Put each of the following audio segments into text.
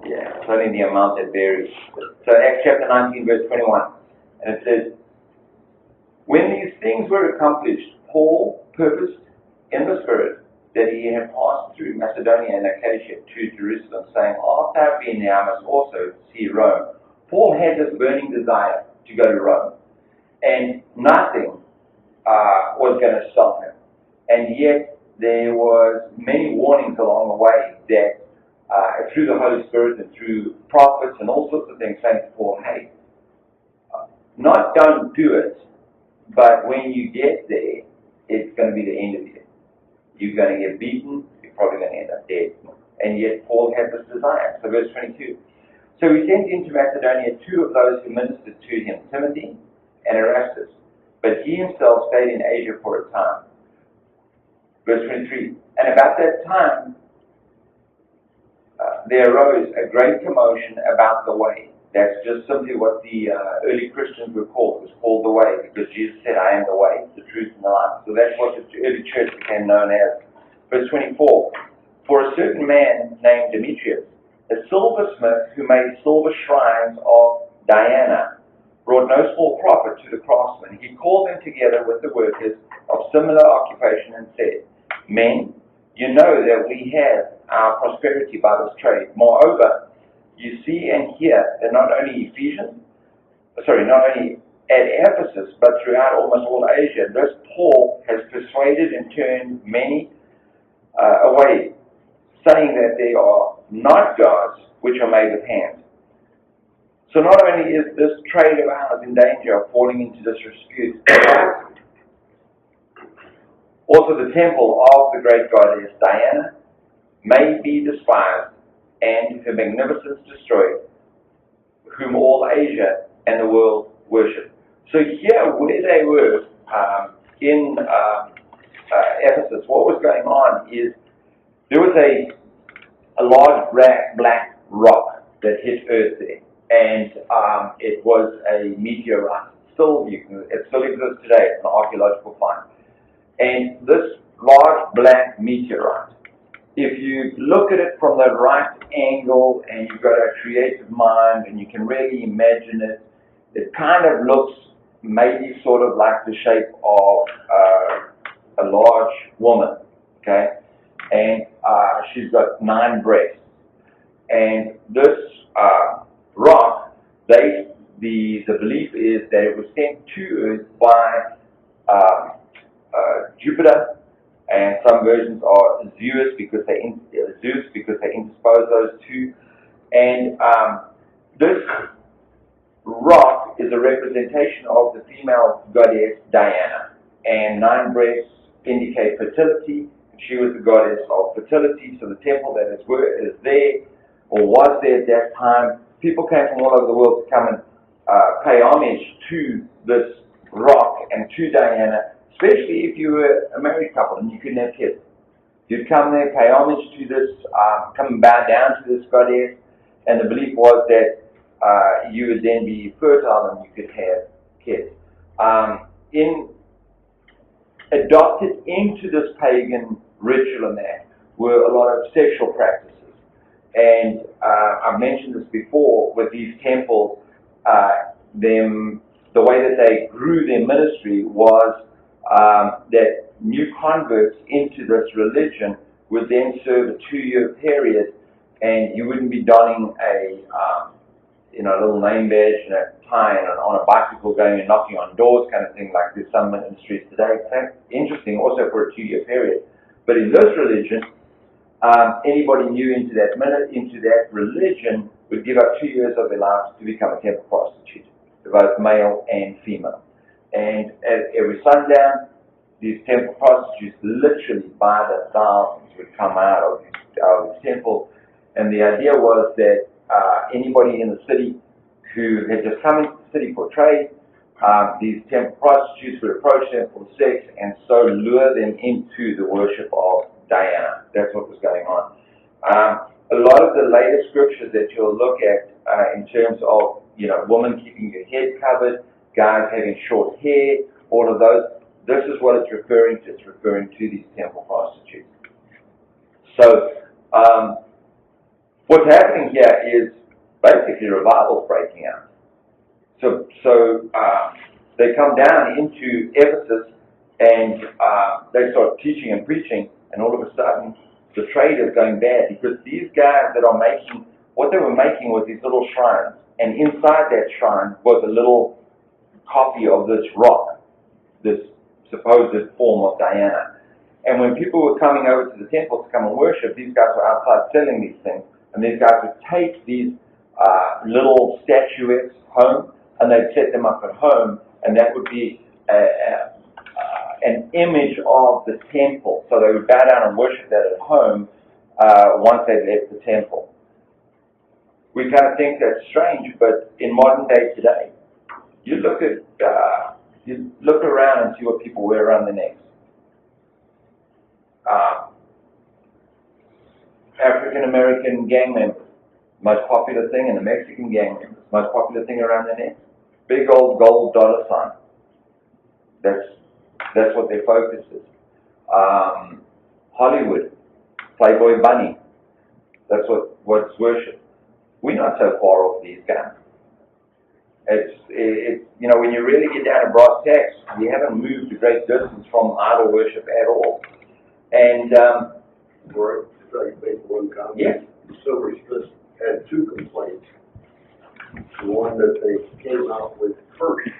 Yeah, it's only the amount that varies. So Acts chapter 19, verse 21. And it says, when these things were accomplished, Paul purposed in the Spirit that he had passed through Macedonia and Achaia to Jerusalem, saying, after I have been there, I must also see Rome. Paul had this burning desire to go to Rome, and nothing was going to stop him. And yet there was many warnings along the way that through the Holy Spirit and through prophets and all sorts of things, saying to Paul, hey, not don't do it, but when you get there, it's going to be the end of you. You're going to get beaten, you're probably going to end up dead. And yet Paul had this desire. So verse 22. So he sent into Macedonia 2 of those who ministered to him, Timothy and Erastus, but he himself stayed in Asia for a time. Verse 23. And about that time, there arose a great commotion about the way. That's just simply what the early Christians were called. It was called the way, because Jesus said, I am the way, the truth, and the life. So that's what the early church became known as. Verse 24. For a certain man named Demetrius, a silversmith who made silver shrines of Diana, brought no small profit to the craftsmen. He called them together with the workers of similar occupation and said, men, you know that we have our prosperity by this trade. Moreover, you see and hear that not only at Ephesus, but throughout almost all Asia, this Paul has persuaded and turned many away, saying that they are not gods which are made with hands. So not only is this trade of ours in danger of falling into disrepute, also the temple of the great goddess Diana may be despised and her magnificence destroyed, whom all Asia and the world worship. So here, where they were in Ephesus, what was going on is there was a large black rock that hit earth there, and it was a meteorite. It still exists today. It's an archaeological find. And this large black meteorite, if you look at it from the right angle and you've got a creative mind and you can really imagine it, it kind of looks maybe sort of like the shape of a large woman, okay? And she's got 9 breasts. And this rock, the belief is that it was sent to Earth by Jupiter, and some versions are Zeus because they interpose those two. And this rock is a representation of the female goddess Diana, and 9 breasts indicate fertility. She was the goddess of fertility, so the temple that is there, or was there at that time, people came from all over the world to come and pay homage to this rock and to Diana, especially if you were a married couple and you couldn't have kids. You'd come there, pay homage to this, come and bow down to this goddess, and the belief was that you would then be fertile and you could have kids. Adopted into this pagan ritual and that were a lot of sexual practices. And I've mentioned this before with these temples, the way that they grew their ministry was that new converts into this religion would then serve a 2-year period, and you wouldn't be donning a little name badge and a tie and on a bicycle going and knocking on doors kind of thing like there's some ministries today. In fact, interesting also for a 2-year period. But in this religion, anybody new into that religion would give up 2 years of their lives to become a temple prostitute, both male and female. And at every sundown, these temple prostitutes, literally by the thousands, would come out of this temple. And the idea was that anybody in the city who had just come into the city for trade, these temple prostitutes would approach them for sex and so lure them into the worship of Diana. That's what was going on. A lot of the later scriptures that you'll look at in terms of, women keeping your head covered, guys having short hair, all of those, this is what it's referring to. It's referring to these temple prostitutes. So, what's happening here is basically revival's breaking out. So they come down into Ephesus and they start teaching and preaching, and all of a sudden the trade is going bad because these guys that are making, what they were making was these little shrines, and inside that shrine was a little copy of this rock, this supposed form of Diana. And when people were coming over to the temple to come and worship, these guys were outside selling these things, and these guys would take these little statuettes home, and they'd set them up at home, and that would be an image of the temple. So they would bow down and worship that at home once they left the temple. We kind of think that's strange, but in modern day today, you look around and see what people wear around their necks. African American gang members, most popular thing, and the Mexican gang members, most popular thing around their necks, big old gold dollar sign. That's what their focus is. Hollywood, Playboy Bunny, that's what's worshipped. We're not so far off these guys. It's you know, when you really get down to brass tacks, we haven't moved a great distance from idol worship at all. And Right, if I can make one comment. yes, The Silver Smiths had two complaints. The one that they came out with first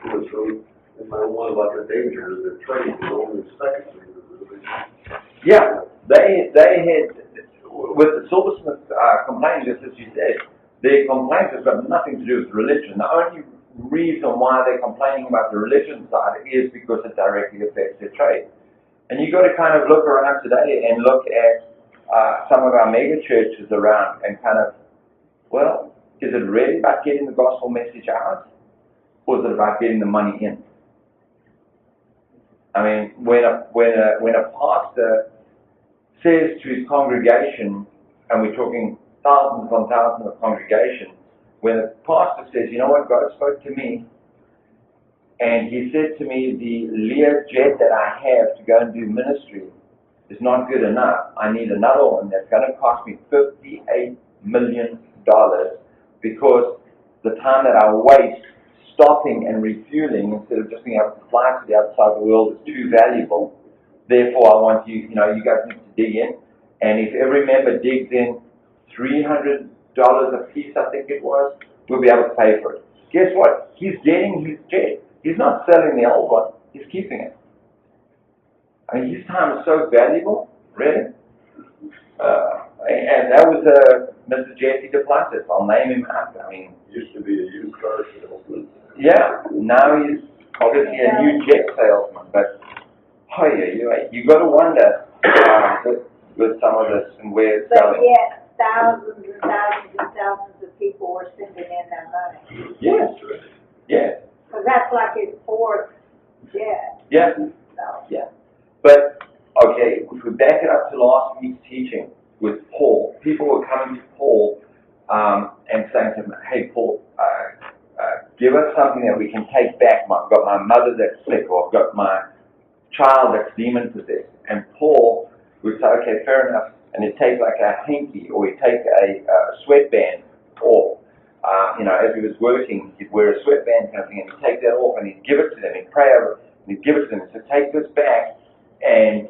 was from, and my one about the danger of the trade, was only secondary to the religion. yeah, they had, with the Silversmith complaint, just as you said, their complaint has got nothing to do with religion. The only reason why they're complaining about the religion side is because it directly affects their trade. And you've got to kind of look around today and look at some of our mega churches around and kind of, well, is it really about getting the gospel message out, or is it about getting the money in? I mean, when a pastor says to his congregation, and we're talking thousands on thousands of congregation, when a pastor says, you know what, God spoke to me, and he said to me, the Lear jet that I have to go and do ministry is not good enough. I need another one that's going to cost me $58 million because the time that I waste stopping and refueling instead of just being able to fly to the other side of the world is too valuable. Therefore, I want you guys need to dig in. And if every member digs in $300 a piece, I think it was, we'll be able to pay for it. Guess what? He's getting his jet. He's not selling the old one. He's keeping it. I mean, his time is so valuable, really. And that was Mr. Jesse Duplantis. I'll name him after. I mean, Used to be a used car salesman. yeah. Now he's obviously a new jet salesman. But you got to wonder with some of this and where it's But going. yet, thousands and thousands and thousands of people were sending in their money. Yes. Yes. Because that's like his fourth jet. Yeah. So. Yeah. But, okay, if we back it up to last week's teaching with Paul, people were coming to Paul and saying to him, hey, Paul, give us something that we can take back. I've got my mother that's sick, or I've got my child that's demon-possessed. And Paul would say, okay, fair enough. And he'd take like a hanky, or he'd take a sweatband off. As he was working, he'd wear a sweatband kind of thing, and he'd take that off, and he'd give it to them. He'd pray over it, and he'd give it to them. So take this back, and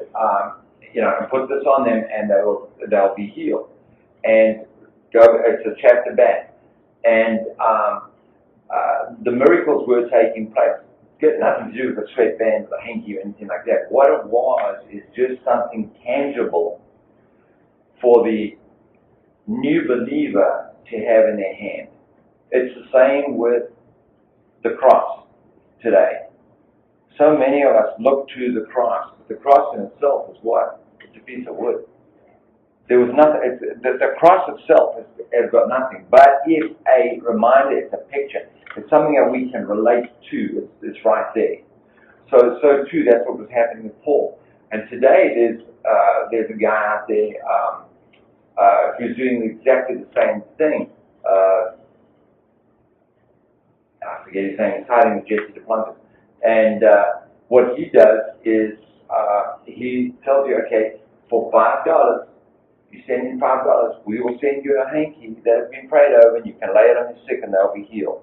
and put this on them, and they'll be healed. And it's a chapter back, and the miracles were taking place. It's got nothing to do with the sweatband or the hanky or anything like that. What it was is just something tangible for the new believer to have in their hand. It's the same with the cross today. So many of us look to the cross, but the cross in itself is what? It's a piece of wood. There was nothing. The cross itself has got nothing, but it's a reminder, it's a picture, it's something that we can relate to. It's right there. So too, that's what was happening with Paul. And today there's a guy out there who's doing exactly the same thing. I forget his name. It's hiding with Jesse Duplantis. And what he does is he tells you, okay, for $5, You send in $5, we will send you a hanky that has been prayed over, and you can lay it on the sick and they'll be healed.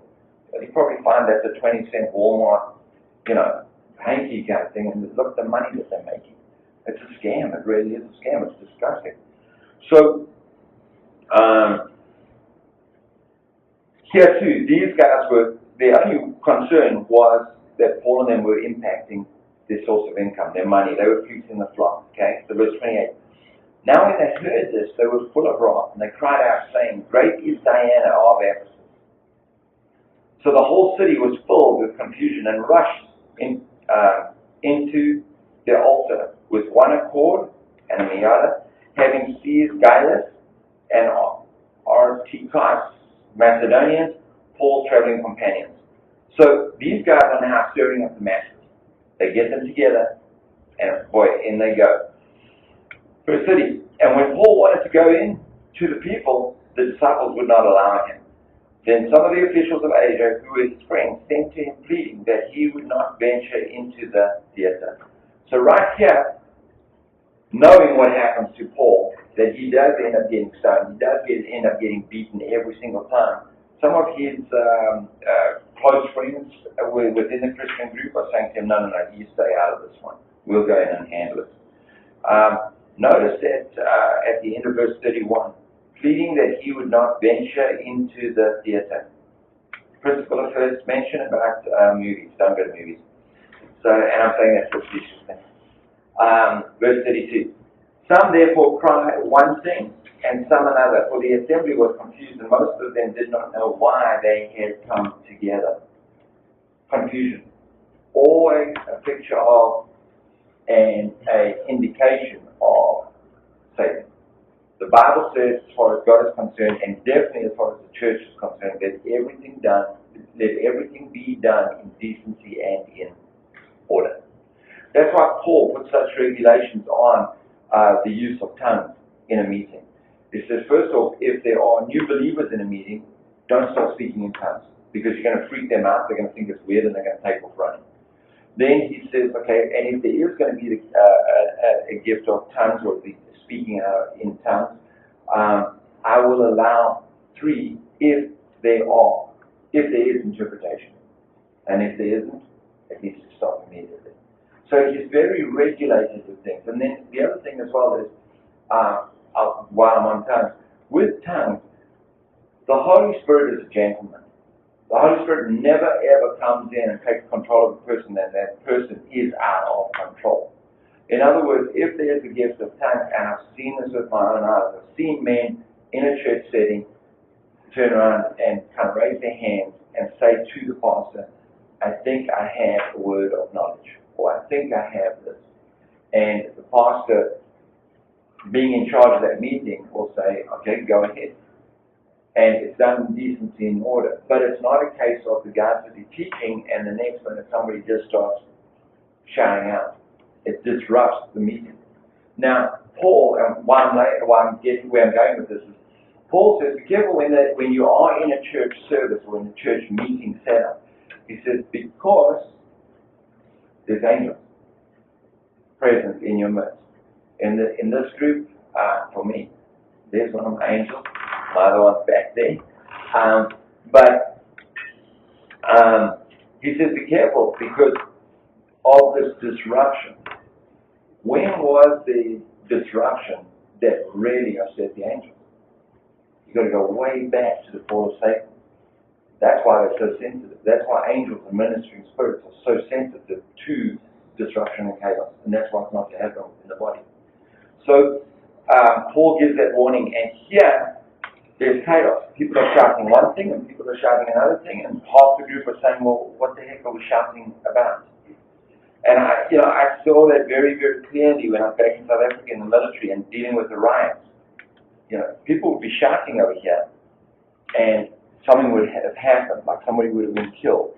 But you probably find that's a 20-cent Walmart, hanky kind of thing, and look at the money that they're making. It's a scam. It really is a scam. It's disgusting. So, here too, these guys their only concern was that Paul and them were impacting their source of income, their money. They were fleecing the flock. Okay, so verse 28. Now when they heard this, they were full of wrath, and they cried out, saying, Great is Diana of Ephesus. So the whole city was filled with confusion and rushed into their altar with one accord and a miada, having seized Gaius and Archicus, Macedonians, Paul's traveling companions. So these guys are now stirring up the masses. They get them together, and boy, in they go. Verse 30. And when Paul wanted to go in to the people, the disciples would not allow him. Then some of the officials of Asia, who were his friends, sent to him pleading that he would not venture into the theater. So right here, knowing what happens to Paul, that he does end up getting stoned, he does end up getting beaten every single time. Some of his close friends within the Christian group are saying to him, no, you stay out of this one. We'll go in and handle it. Notice that at the end of verse 31, pleading that he would not venture into the theater. Principle of first mention about movies. Don't go to movies. So, and I'm saying that for facetiously. Verse 32. Some therefore cried one thing, and some another, for the assembly was confused, and most of them did not know why they had come together. Confusion. Always a picture of and an indication of Satan. The Bible says, as far as God is concerned, and definitely as far as the church is concerned, let everything be done in decency and in order. That's why Paul put such regulations on the use of tongues in a meeting. He says, first off, if there are new believers in a meeting, don't start speaking in tongues, because you're going to freak them out, they're going to think it's weird, and they're going to take off running. Then he says, okay, and if there is going to be a gift of tongues, or the speaking in tongues, I will allow 3 if there is interpretation. And if there isn't, it needs to stop immediately. So he's very regulated with things. And then the other thing as well is, while I'm on tongues, with tongues, the Holy Spirit is a gentleman. The Holy Spirit never ever comes in and takes control of the person, and that person is out of control. In other words, if there's a gift of tongues, and I've seen this with my own eyes, I've seen men in a church setting turn around and kind of raise their hands and say to the pastor, I think I have a word of knowledge, or I think I have this. And the pastor, being in charge of that meeting, will say, okay, go ahead. And it's done in decency and order. But it's not a case of the guy to be teaching and the next minute somebody just starts shouting out. It disrupts the meeting. Now, Paul, and why I'm getting where I'm going with this is, Paul says, be careful when you are in a church service or in a church meeting setup. He says, because there's angels present in your midst. In this group, for me, there's one of my angels. My other one's back there. He says, be careful because of this disruption. When was the disruption that really upset the angels? You've got to go way back to the fall of Satan. That's why they're so sensitive. That's why angels and ministering spirits are so sensitive to disruption and chaos. And that's why it's not to happen in the body. So Paul gives that warning, and here there's chaos. People are shouting one thing and people are shouting another thing, and half the group are saying, well, what the heck are we shouting about? And I saw that very, very clearly when I was back in South Africa in the military and dealing with the riots. People would be shouting over here, and something would have happened, like somebody would have been killed,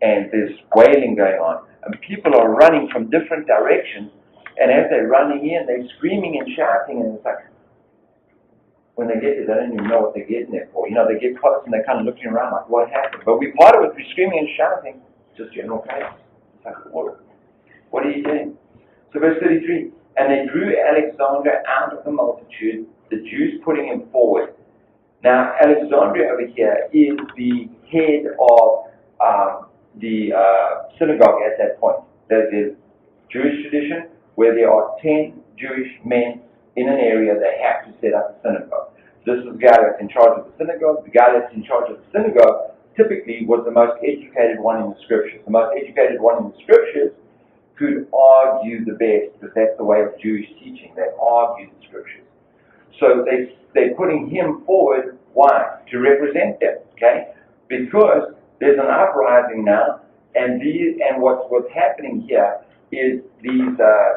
and there's wailing going on, and people are running from different directions, and as they're running in, they're screaming and shouting, and it's like, when they get there, they don't even know what they're getting there for. They get close and they're kind of looking around like, what happened? But we part of it, we're screaming and shouting, just general chaos. It's like, what are you doing? So verse 33, And they drew Alexander out of the multitude, the Jews putting him forward. Now, Alexandria over here is the head of the synagogue at that point. There's a Jewish tradition where there are 10 Jewish men in an area that have to set up a synagogue. This is the guy that's in charge of the synagogue. The guy that's in charge of the synagogue typically was the most educated one in the scriptures. The most educated one in the scriptures could argue the best, because that's the way of Jewish teaching. They argue the scriptures. So they're putting him forward. Why? To represent them, okay? Because there's an uprising now, and what's happening here is these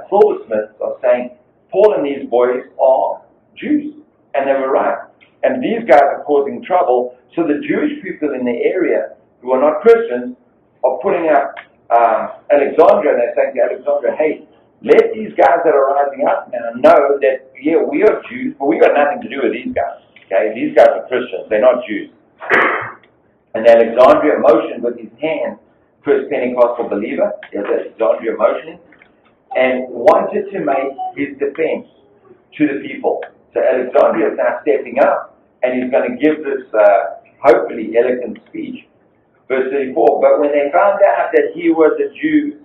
silversmiths are saying, Paul and these boys are Jews, and they were right. And these guys are causing trouble, so the Jewish people in the area who are not Christians are putting up Alexandria, and they're saying to Alexandria, hey, let these guys that are rising up now know that, yeah, we are Jews, but we got nothing to do with these guys. Okay, these guys are Christians, they're not Jews. And Alexandria motioned with his hand, first Pentecostal believer, there's Alexandria motioning, and wanted to make his defense to the people. So Alexandria is now stepping up, and he's going to give this hopefully eloquent speech. Verse 34, but when they found out that he was a Jew,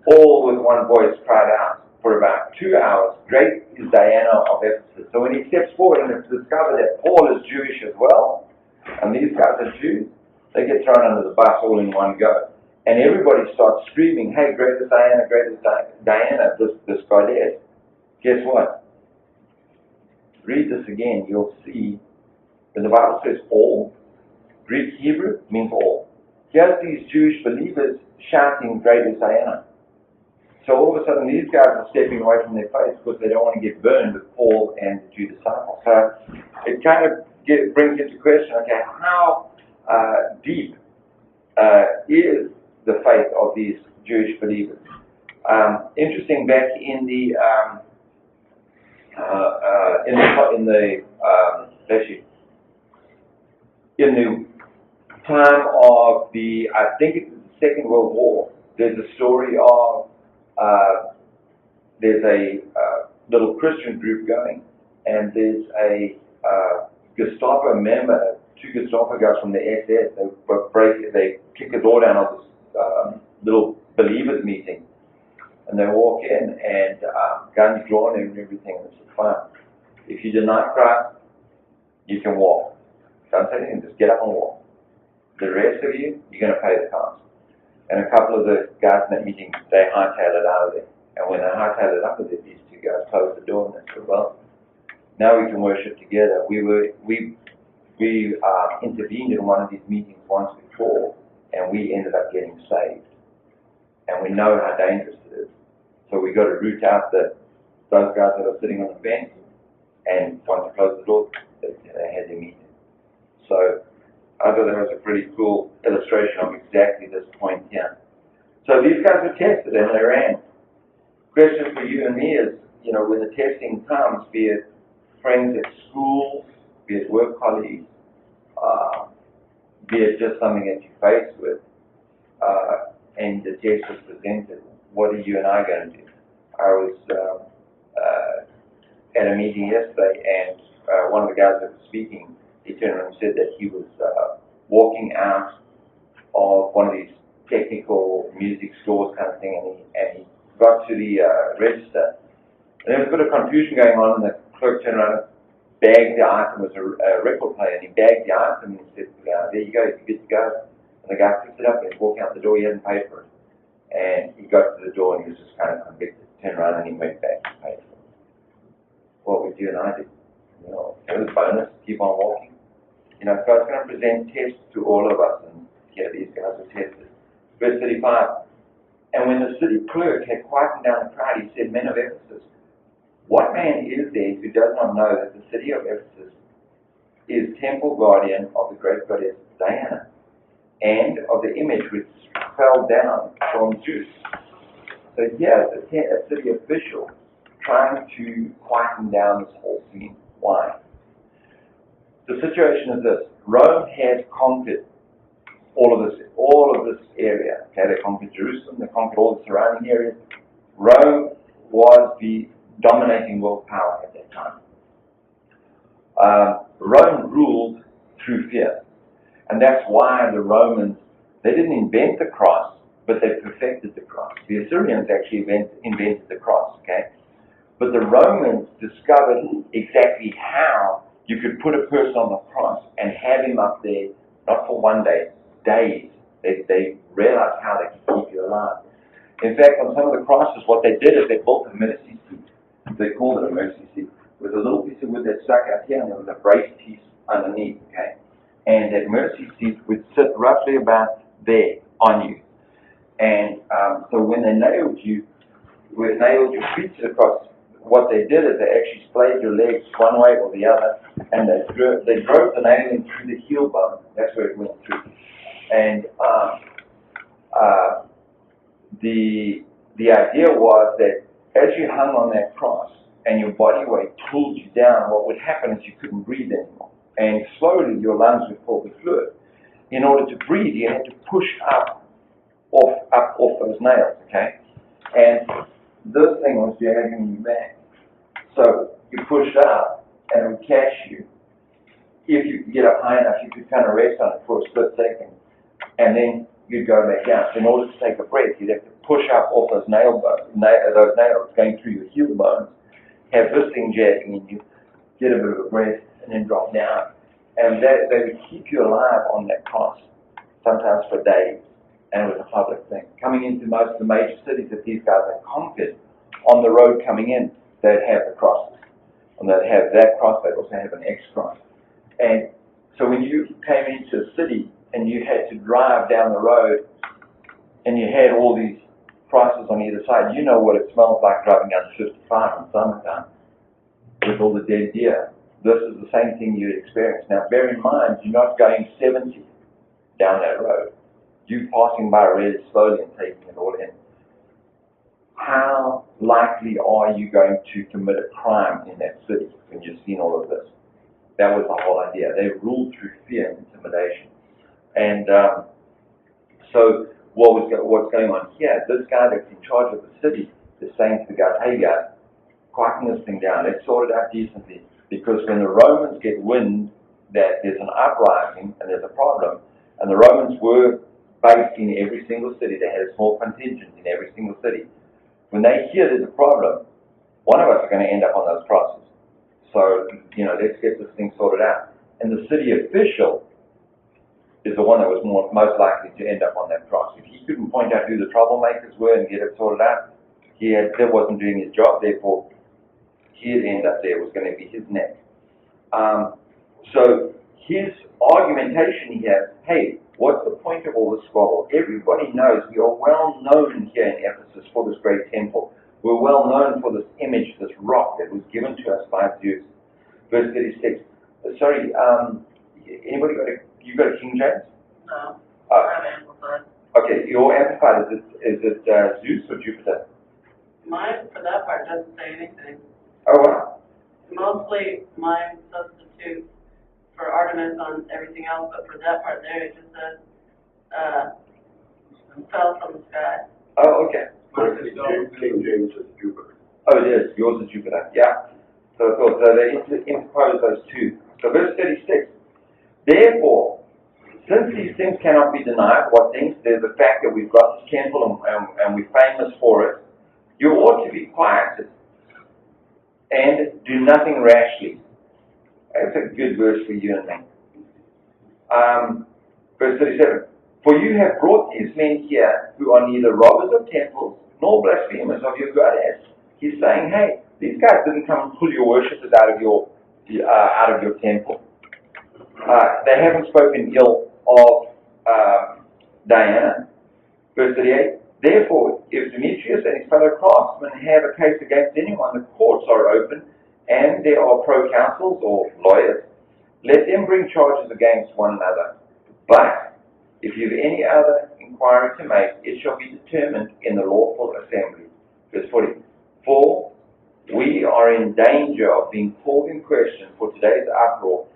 all with one voice cried out for about 2 hours, great is Diana of Ephesus. So when he steps forward and it's discovered that Paul is Jewish as well, and these guys are Jews, they get thrown under the bus all in one go. And everybody starts screaming, hey, great is Diana, this goddess. Guess what? Read this again, you'll see that the Bible says all. Greek Hebrew means all. Here's these Jewish believers shouting, great is Diana. So all of a sudden these guys are stepping away from their faith because they don't want to get burned with Paul and the two disciples. So it kind of brings into question, okay, how deep is the faith of these Jewish believers? Interesting, back in the time of the, I think it's the Second World War, there's a story of there's a little Christian group going, and there's a Gestapo member, two Gestapo guys from the SS, they kick the door down of this little believers meeting, and they walk in, and guns drawn and everything, and it's fun. If you deny Christ, you can walk. Don't say anything, just get up and walk. The rest of you, you're going to pay the cost. And a couple of the guys in that meeting, they hightailed it out of there. And when they hightailed it up of there, these two guys closed the door and they said, well, now we can worship together. We intervened in one of these meetings once before, and we ended up getting saved. And we know how dangerous it is. So we got to root out those guys that are sitting on the bench, and once we closed the door, they had their meeting. So I thought that was a pretty cool illustration of exactly this point here. So these guys were tested and they ran. Question for you and me is, when the testing comes, be it friends at schools, be it work colleagues, be it just something that you're faced with, and the test was presented, what are you and I going to do? I was at a meeting yesterday, and one of the guys that was speaking, he turned around and said that he was walking out of one of these technical music stores kind of thing, and he got to the register. And there was a bit of confusion going on, and the clerk turned around and bagged the item. It was a record player, and he bagged the item, and he said, there you go, you're good to go. And the guy picked it up, and he walked out the door, he hadn't paid for it. And he got to the door, and he was just kind of convicted. Turned around, and he went back and paid for it. What would you and I do? It was a bonus, keep on walking. So it's going to present tests to all of us, and these guys are tested. Verse 35, and when the city clerk had quietened down the crowd, he said, men of Ephesus, what man is there who does not know that the city of Ephesus is temple guardian of the great goddess Diana, and of the image which fell down from Zeus? So here's a city official trying to quieten down this whole scene. Why? The situation is this: Rome had conquered all of this area. Okay, they conquered Jerusalem, they conquered all the surrounding areas. Rome was the dominating world power at that time. Rome ruled through fear. And that's why the Romans, they didn't invent the cross, but they perfected the cross. The Assyrians actually invented the cross, okay? But the Romans discovered exactly how you could put a person on the cross and have him up there, not for one day, days. They realized how they could keep you alive. In fact, on some of the crosses, what they did is they built a mercy seat. They called it a mercy seat, with a little piece of wood that stuck out here, and there was a brace piece underneath, okay? And that mercy seat would sit roughly about there on you. And so when they nailed your feet to the cross, what they did is they actually splayed your legs one way or the other, and they drove the nail in through the heel bone. That's where it went through. And the idea was that as you hung on that cross and your body weight pulled you down, what would happen is you couldn't breathe anymore. And slowly your lungs would fill with fluid. In order to breathe, you had to push up off those nails, okay? And this thing was dragging you back. So you pushed up and it would catch you. If you could get up high enough, you could kind of rest on it for a split second. And then you'd go back down. So in order to take a breath, you'd have to push up off those nails going through your heel bones, have this thing jabbing in you, get a bit of a breath, and then drop down. And they would keep you alive on that cross, sometimes for days. And it was a public thing. Coming into most of the major cities that these guys had conquered, on the road coming in, they'd have the crosses. And they'd have that cross, they'd also have an X cross. And so when you came into a city and you had to drive down the road and you had all these crosses on either side, you know what it smells like driving down 55 in summertime with all the dead deer. This is the same thing you'd experience. Now bear in mind, you're not going 70 down that road. You're passing by really slowly and taking it all in. How likely are you going to commit a crime in that city when you've seen all of this? That was the whole idea. They ruled through fear and intimidation. And so what's going on here, this guy that's in charge of the city is saying to the guys, hey guys, quieten this thing down, let's sort it out decently. Because when the Romans get wind that there's an uprising and there's a problem, and the Romans were based in every single city, they had a small contingent in every single city. When they hear there's a problem, one of us are going to end up on those crosses. So, let's get this thing sorted out. And the city official is the one that was most likely to end up on that cross. If he couldn't point out who the troublemakers were and get it sorted out, that wasn't doing his job, therefore he'd end up there, was going to be his neck. So his argumentation here, hey, what's the point of all this squabble? Everybody knows we are well known here in Ephesus for this great temple. We're well known for this image, this rock that was given to us by Zeus. Verse 36. Sorry, anybody you got a King James? No, I'm Amplified. Okay, your Amplified, is it Zeus or Jupiter? Mine, for that part, doesn't say anything. Oh, wow. Mostly mine substitutes for Artemis on everything else, but for that part there, it just says, fell from the sky. Oh, okay. King James is Jupiter. Oh, it is. Yours is Jupiter. Yeah. So they interpose those two. So verse 36. Therefore, since these things cannot be denied, what things? There's the fact that we've got this temple and we're famous for it. You ought to be quiet and do nothing rashly. That's a good verse for you and me. Verse 37. For you have brought these men here who are neither robbers of temples nor blasphemers of your goddess. He's saying, hey, these guys didn't come and pull your worshippers out of your temple. They haven't spoken ill of Diana. Verse 38. Therefore, if Demetrius and his fellow craftsmen have a case against anyone, the courts are open, and there are proconsuls or lawyers. Let them bring charges against one another. But if you have any other inquiry to make, it shall be determined in the lawful assembly. Verse 40. For we are in danger of being called in question for today's uproar,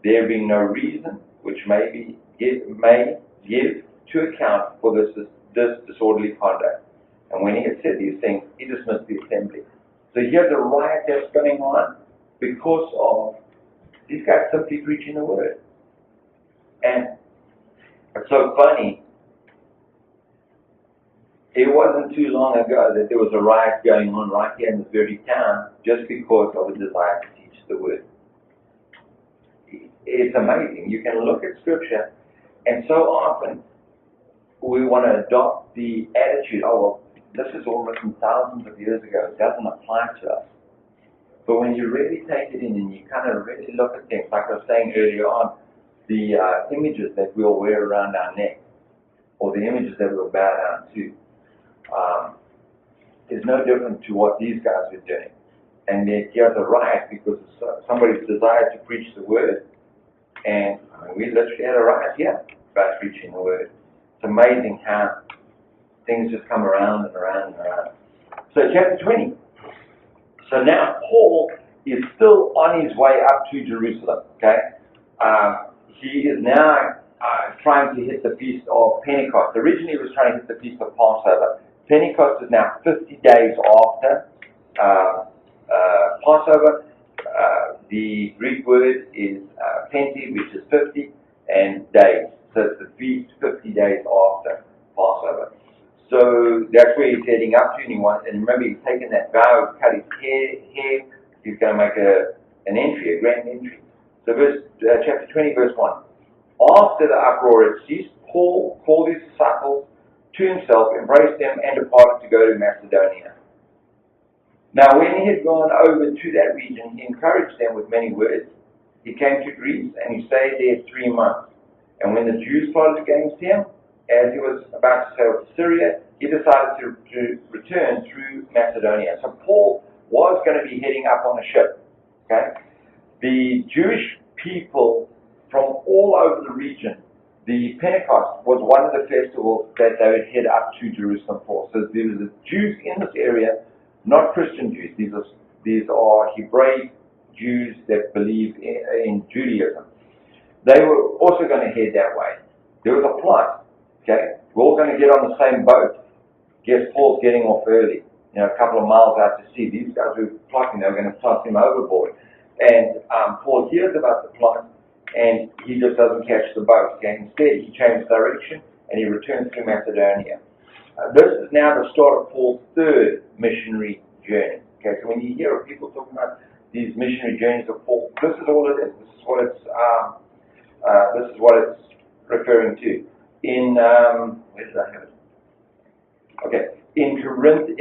there being no reason which may give to account for this disorderly conduct. And when he had said these things, he dismissed the assembly. So here's a riot that's going on because of these guys simply preaching the word. And it's so funny. It wasn't too long ago that there was a riot going on right here in this very town just because of a desire to teach the word. It's amazing. You can look at Scripture, and so often we want to adopt the attitude, oh, well, this is all written thousands of years ago. It doesn't apply to us. But when you really take it in and you kind of really look at things, like I was saying earlier on, the images that we'll wear around our neck, or the images that we'll bow down to, is no different to what these guys were doing. And here's a riot because somebody's desire to preach the word, and we literally had a riot here about preaching the word. It's amazing how things just come around and around and around. So chapter 20. So now Paul is still on his way up to Jerusalem, okay? He is now trying to hit the Feast of Pentecost. Originally he was trying to hit the Feast of Passover. Pentecost is now 50 days after Passover. The Greek word is penti, which is 50, and days. So it's the feast 50 days after Passover. So that's where he's heading up to, and remember he's taken that vow, cut his hair. He's going to make an entry, a grand entry. So chapter 20, verse 1. After the uproar had ceased, Paul called his disciples to himself, embraced them, and departed to go to Macedonia. Now when he had gone over to that region, he encouraged them with many words. He came to Greece, and he stayed there 3 months. And when the Jews plotted against him, as he was about to sail to Syria, he decided to return through Macedonia. So Paul was going to be heading up on a ship. Okay? The Jewish people from all over the region, the Pentecost was one of the festivals that they would head up to Jerusalem for. So there was the Jews in this area, not Christian Jews. These are Hebraic Jews that believe in Judaism. They were also going to head that way. There was a plot. Okay, we're all going to get on the same boat. Guess Paul's getting off early. A couple of miles out to sea. These guys were plotting. They were going to toss him overboard. And Paul hears about the plot, and he just doesn't catch the boat. Okay? Instead, he changed direction, and he returns to Macedonia. This is now the start of Paul's third missionary journey. Okay, so when you hear of people talking about these missionary journeys of Paul, this is all it is. This is what it's referring to. In where did I have it? Okay, in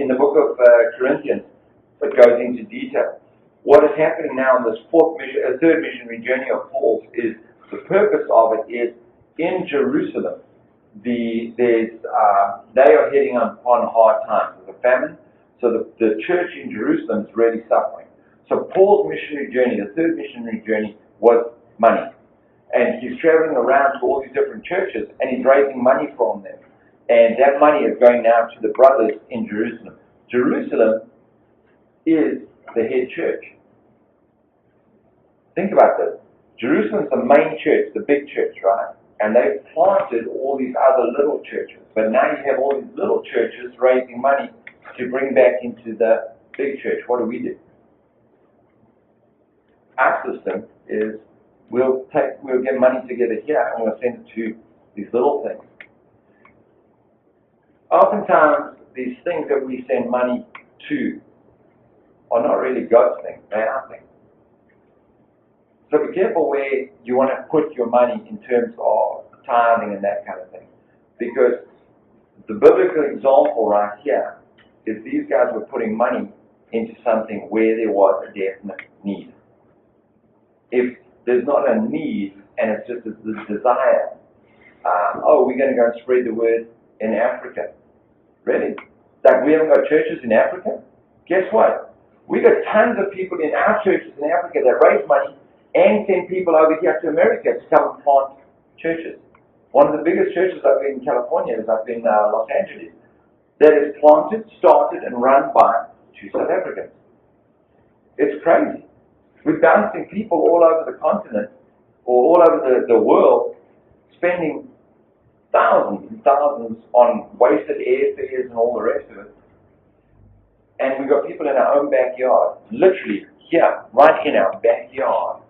the book of Corinthians, it goes into detail. What is happening now in this third missionary journey of Paul's is the purpose of it is in Jerusalem. They are heading on hard times. There's a famine, so the church in Jerusalem is really suffering. So Paul's missionary journey, the third missionary journey, was money. And he's traveling around to all these different churches, and he's raising money from them. And that money is going now to the brothers in Jerusalem. Jerusalem is the head church. Think about this. Jerusalem's the main church, the big church, right? And they've planted all these other little churches. But now you have all these little churches raising money to bring back into the big church. What do? Our system is we'll get money together here and we'll send it to these little things. Oftentimes, these things that we send money to are not really God's things, they are things. So be careful where you want to put your money in terms of tithing and that kind of thing. Because the biblical example right here is these guys were putting money into something where there was a definite need. If there's not a need and it's just a desire, we're going to go and spread the word in Africa. Really? Like we haven't got churches in Africa? Guess what? We got tons of people in our churches in Africa that raise money and send people over here to America to come and plant churches. One of the biggest churches up in California is up in Los Angeles that is planted, started, and run by 2 South Africans. It's crazy. We're bouncing people all over the continent or all over the world, spending thousands and thousands on wasted airfares and all the rest of it And we've got people in our own backyard, literally here, right in our backyard,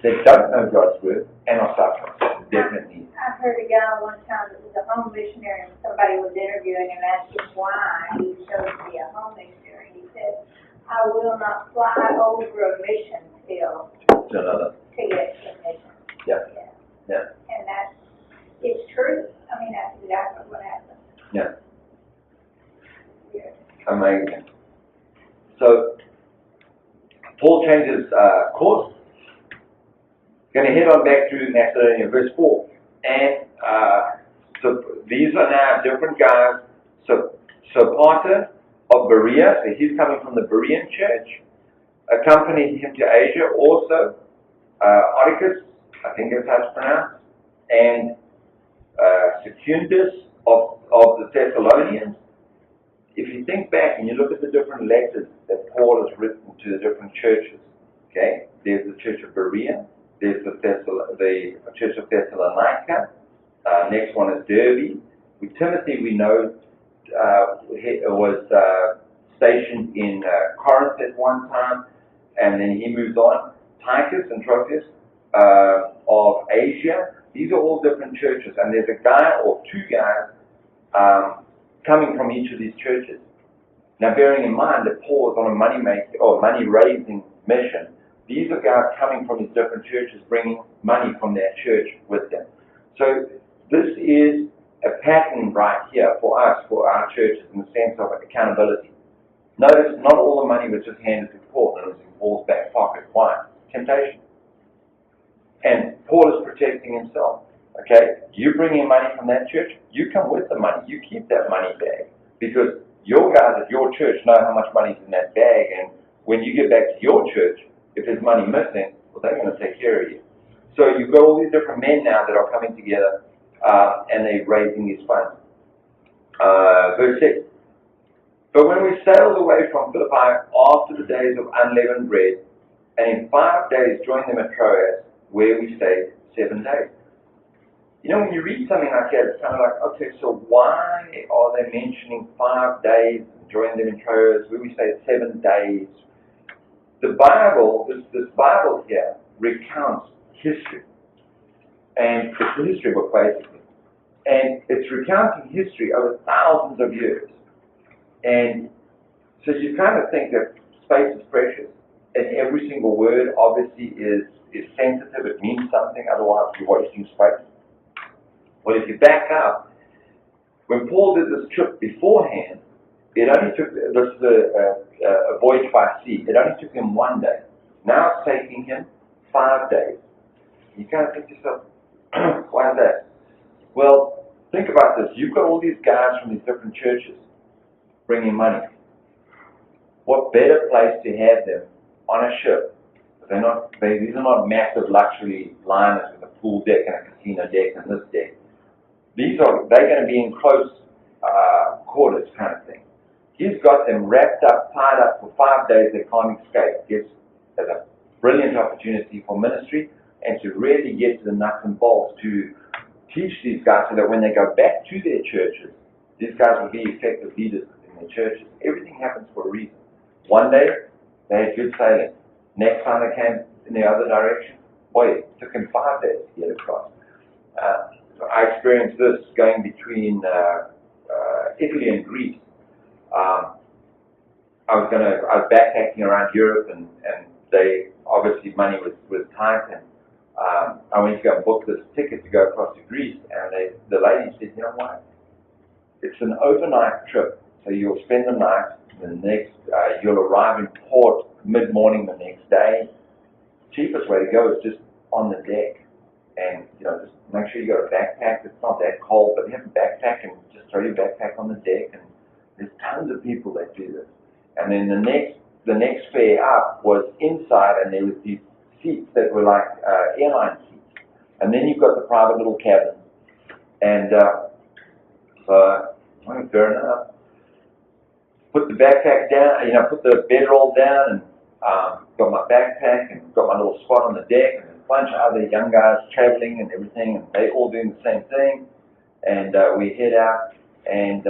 that don't know God's word and are suffering. Definitely. I heard a guy one time that was a home missionary, and somebody was interviewing him, asked him why he chose to be a home missionary. He said, I will not fly over a mission field To another. to get to a mission. Yeah. Yeah. And it's true. I mean, that's exactly what happened. Yeah. Yeah. Amazing. So, Paul changes course. Going to head on back to Macedonia, verse 4. And so these are now different guys. So Sopater of Berea, so he's coming from the Berean church, accompanied him to Asia. Also, Oricus, I think that's how it's pronounced, and Secundus of the Thessalonians. If you think back and you look at the different letters that Paul has written to the different churches, okay, there's the church of Berea, there's the church of Thessalonica, next one is Derbe. With Timothy, we know was stationed in Corinth at one time, and then he moves on. Titus and Trophimus of Asia. These are all different churches, and there's a guy or two guys coming from each of these churches. Now, bearing in mind that Paul is on a money-raising mission, these are guys coming from these different churches, bringing money from their church with them. So this is a pattern right here for us, for our churches, in the sense of accountability. Notice, not all the money was just handed to Paul and was in Paul's back pocket. Why? Temptation. And Paul is protecting himself. Okay? You bring in money from that church, you come with the money. You keep that money bag. Because your guys at your church know how much money is in that bag, and when you get back to your church, if there's money missing, well, they're going to take care of you. So you've got all these different men now that are coming together, and they're raising these funds. Verse 6. But when we sailed away from Philippi after the days of unleavened bread, and in 5 days joined them at Troas, where we stayed 7 days. You know, when you read something like that, it's kind of like, okay, so why are they mentioning 5 days, join them in Troas, where we stayed 7 days? The Bible, this Bible here, recounts history. And it's a history book, basically. And it's recounting history over thousands of years. And so you kind of think that space is precious, and every single word obviously is sensitive, it means something, otherwise you're wasting space. Well, if you back up, when Paul did this trip beforehand, it only took, this is a voyage by sea, it only took him 1 day. Now it's taking him 5 days. You kind of think to yourself, why is that? Well, think about this. You've got all these guys from these different churches bringing money. What better place to have them on a ship? These are not massive luxury liners with a pool deck and a casino deck and this deck. They're going to be in close quarters kind of thing. He's got them wrapped up, tied up for 5 days. They can't escape. It's a brilliant opportunity for ministry and to really get to the nuts and bolts to teach these guys so that when they go back to their churches, these guys will be effective leaders in their churches. Everything happens for a reason. 1 day, they had good sailing. Next time they came in the other direction, boy, it took them 5 days to get across. I experienced this going between Italy and Greece. I was backpacking around Europe, and they obviously money was tight, and I went to go and book this ticket to go across to Greece, and the lady said, you know what? It's an overnight trip, so you'll spend the night. The next, you'll arrive in port mid-morning the next day. Cheapest way to go is just on the deck, and just make sure you got a backpack. It's not that cold, but you have a backpack and just throw your backpack on the deck. And there's tons of people that do this. And then the next fare up was inside, and there was these seats that were like airline seats. And then you've got the private little cabin. And so, fair enough. Put the backpack down, put the bedroll down, and got my backpack and got my little spot on the deck, and a bunch of other young guys traveling and everything, and they all doing the same thing. And we head out, and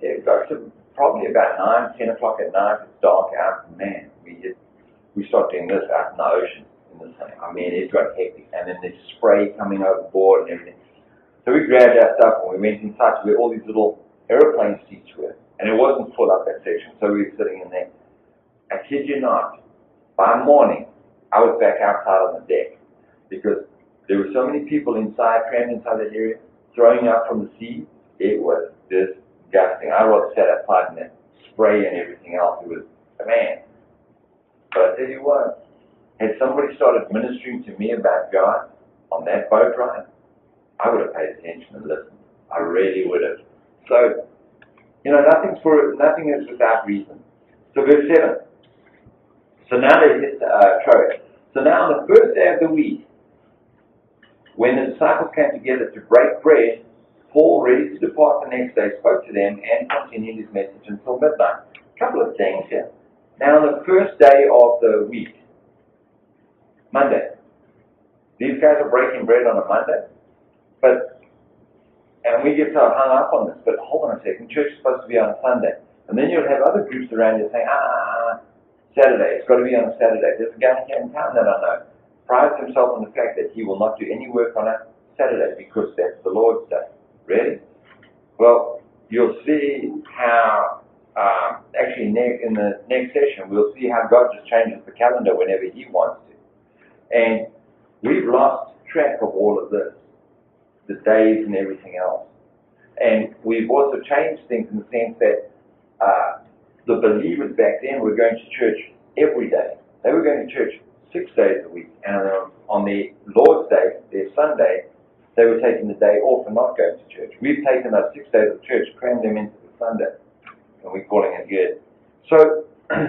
it got to probably about 9, 10 o'clock at night. It's dark out. Man, we start doing this out in the ocean in this thing. I mean, it got hectic, and then there's spray coming overboard and everything. So we grabbed our stuff and we went inside to where all these little aeroplane seats were, and it wasn't full up that section, so we were sitting in there. I kid you not, by morning, I was back outside on the deck because there were so many people inside, crammed inside that area, throwing up from the sea. It was disgusting. I rather sat outside in that spray and everything else. It was, man. But I tell you what, had somebody started ministering to me about God on that boat ride, I would have paid attention and listened. I really would have. So, nothing is without reason. So verse 7. So now they hit Troas. So now on the first day of the week, when the disciples came together to break bread, Paul, ready to depart the next day, spoke to them and continued his message until midnight. A couple of things here. Now on the first day of the week, Monday, these guys are breaking bread on a Monday, and we get so hung up on this, but hold on a second, church is supposed to be on a Sunday. And then you'll have other groups around you saying, Saturday, it's got to be on a Saturday. There's a guy here in town that I know, prides himself on the fact that he will not do any work on a Saturday because that's the Lord's Day. Really? Well, you'll see how, actually in the next session, we'll see how God just changes the calendar whenever He wants to. And we've lost track of all of this, the days and everything else. And we've also changed things in the sense that the believers back then were going to church every day. They were going to church 6 days a week. And on their Lord's Day, their Sunday, they were taking the day off and not going to church. We've taken those 6 days of church, crammed them into the Sunday, and we're calling it good. So,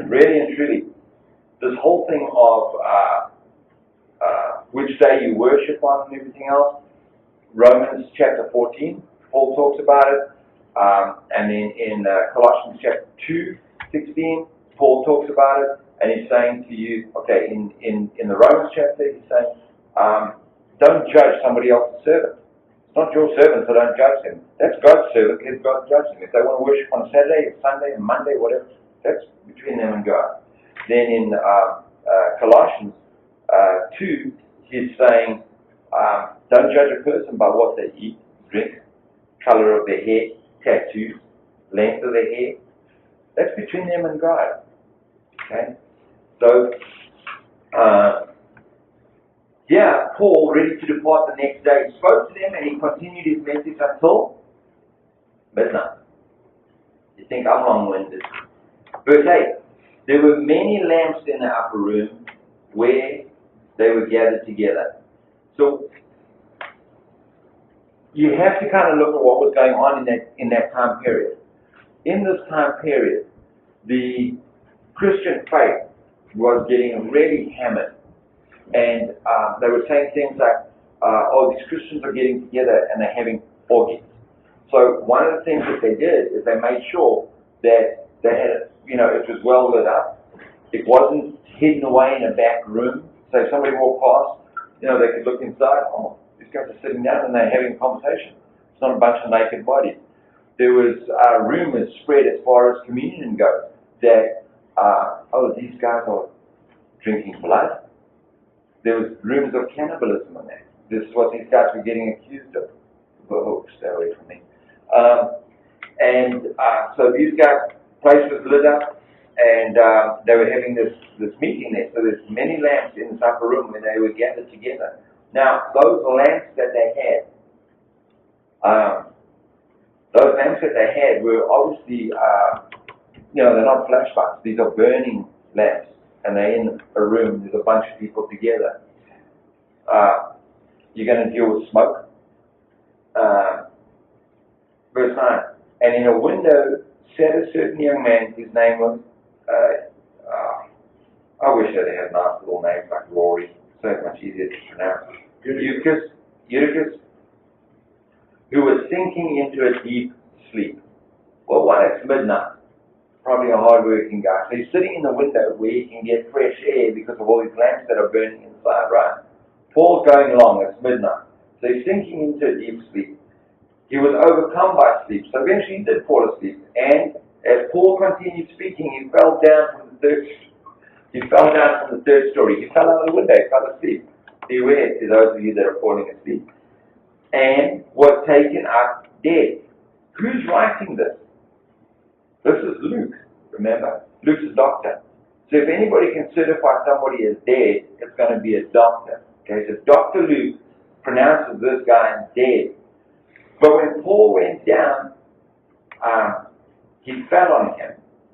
really and truly, this whole thing of which day you worship on and everything else, Romans chapter 14, Paul talks about it, and then in Colossians chapter 2, 16, Paul talks about it, and he's saying to you, okay, in the Romans chapter, he's saying, don't judge somebody else's servant. It's not your servant, so don't judge them. That's God's servant, let God judge them. If they want to worship on a Saturday, or Sunday, or Monday, whatever, that's between them and God. Then in Colossians 2, he's saying, don't judge a person by what they eat, drink, color of their hair, tattoos, length of their hair. That's between them and God. Okay? So, Paul, ready to depart the next day, spoke to them and he continued his message until midnight. You think I'm long-winded. Verse 8. There were many lamps in the upper room where they were gathered together. So, you have to kind of look at what was going on in that time period. In this time period, the Christian faith was getting really hammered. And they were saying things like, these Christians are getting together and they're having orgies. So one of the things that they did is they made sure that they had, it was well lit up. It wasn't hidden away in a back room. So if somebody walked past, they could look inside. Oh, these guys are sitting down and they're having a conversation. It's not a bunch of naked bodies. There was rumors spread as far as communion goes that, these guys are drinking blood. There was rumors of cannibalism on that. This is what these guys were getting accused of. Oh, stay away from me. So these guys, place was lit up, and they were having this meeting there. So there's many lamps in this upper room where they were gathered together. Now, those lamps that they had, were obviously, they're not flashlights. These are burning lamps. And they're in a room, there's a bunch of people together. You're going to deal with smoke. Verse 9. And in a window sat a certain young man, his name was, I wish that they had nice little names like Rory, so much easier to pronounce. Eutychus, who was sinking into a deep sleep. Well, it's midnight. Probably a hard-working guy. So he's sitting in the window where he can get fresh air because of all these lamps that are burning inside, right? Paul's going along, it's midnight. So he's sinking into a deep sleep. He was overcome by sleep. So eventually he did fall asleep. And As Paul continued speaking, he fell down from the third story. He fell out of the window, he fell asleep. Beware to those of you that are falling asleep. And was taken up dead. Who's writing this? This is Luke, remember? Luke's a doctor. So if anybody can certify somebody as dead, it's going to be a doctor. Okay, so Dr. Luke pronounces this guy dead. But when Paul went down, he fell on him